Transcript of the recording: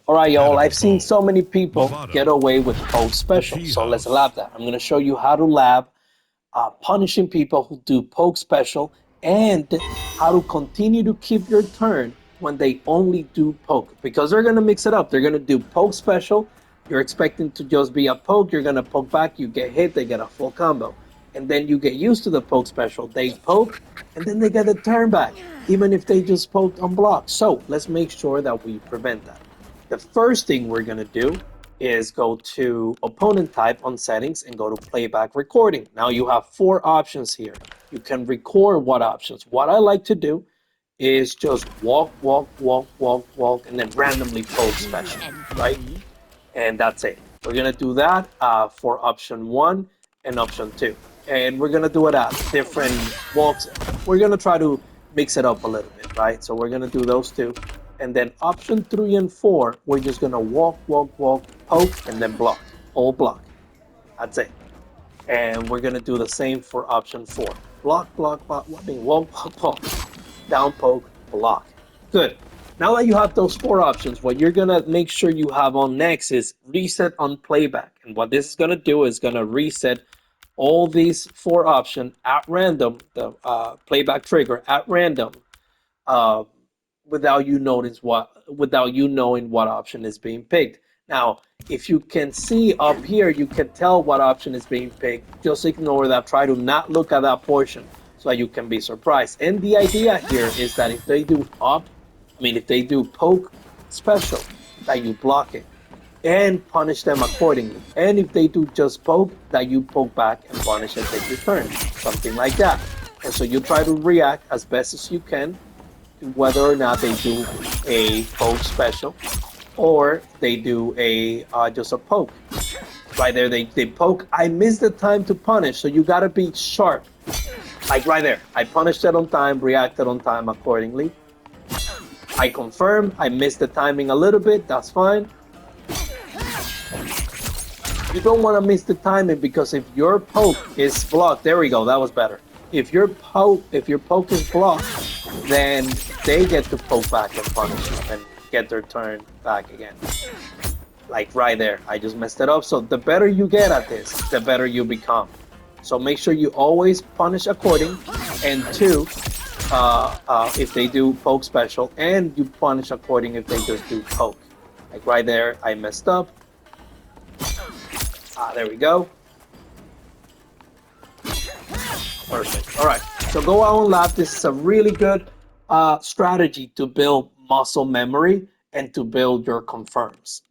All right, y'all, I've seen Edible so many people get Lovato. away with poke The special. Tea So let's House. lab that. I'm going to show you how to lab punishing people who do poke special and how to continue to keep your turn when they only do poke because they're going to mix it up. They're going to do poke special. You're expecting to just be a poke. You're going to poke back. You get hit. They get a full combo. And then you get used to the poke special. They poke and then they get a turn back, even if they just poked unblocked. So let's make sure that we prevent that. The first thing we're going to do is go to opponent type on settings and go to playback recording. Now you have four options here. You can record what options. What I like to do is just walk, walk, walk, walk, walk, and then randomly poke special, right? And that's it. We're gonna do that for option one and option two. And we're gonna do it at different walks. We're gonna try to mix it up a little bit, right? So we're gonna do those two. And then option three and four, we're just gonna walk, walk, walk, poke, and then block. All block. That's it. And we're gonna do the same for option four. Block, block, block. I mean, walk, walk, walk. Down, poke, block. Good. Now that you have those four options, what you're gonna make sure you have on next is reset on playback. And what this is gonna do is gonna reset all these four options at random, the playback trigger at random, uh, without you knowing what option is being picked. Now, if you can see up here, you can tell what option is being picked. Just ignore that. Try to not look at that portion so that you can be surprised. And the idea here is that if they do if they do poke special, that you block it and punish them accordingly. And if they do just poke, that you poke back and punish and take your turn, something like that. And so you try to react as best as you can whether or not they do a poke special or they do a just a poke. Right there, they poke. I missed the time to punish, so you gotta be sharp. Like right there, I punished it on time, reacted on time accordingly. I confirm, I missed the timing a little bit, that's fine. You don't want to miss the timing because if your poke is blocked, there we go, that was better. If your poke is blocked, then they get to poke back and punish you and get their turn back again. Like right there, I just messed it up. So the better you get at this, the better you become. So make sure you always punish according, and two, if they do poke special, and you punish according if they just do poke. Like right there, I messed up. There we go. Perfect. All right. So go out and lap. This is a really good strategy to build muscle memory and to build your confirms.